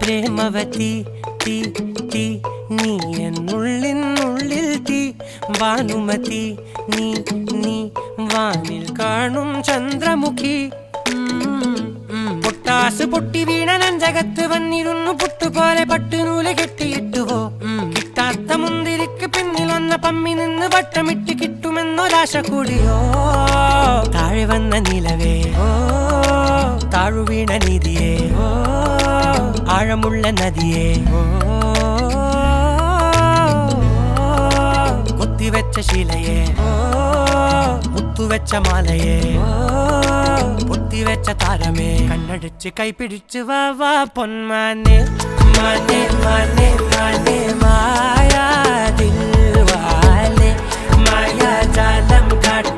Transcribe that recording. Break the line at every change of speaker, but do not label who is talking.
പ്രേമവതി തീ തീ നീ എന്നുള്ളിൽ തീ ഭാനുമതി നീ നീ വാനിൽ കാണും ചന്ദ്രമുഖി പൊട്ടാസ് പൊട്ടി വീണ നെഞ്ചകത്ത് വന്നിരുന്നു പുട്ടുപോലെ പട്ടുനൂല് കെട്ടിയിട്ടുവോ കിട്ടാത്ത മുന്തിരിക്ക് പിന്നിൽ വന്ന പമ്മി നിന്ന് വട്ടമിട്ട് കിട്ടുമെന്നൊരാശ കൂടിയോ താഴെ വന്ന നിലവേ താഴു വീണ നിധിയേ ആഴമുള്ള നദിയേ കൊത്തിവെച്ച ശിലയേ മുത്തുവെച്ച മാലയേ പൊത്തിവെച്ച താരമേ കണ്ണടിച്ച് കൈപിടിച്ച് വാ വാ പൊന്മാനെ മാനെ മാനെ മാനെ മായാ ദിൽവാലെ മായാജാലം കാട്ടി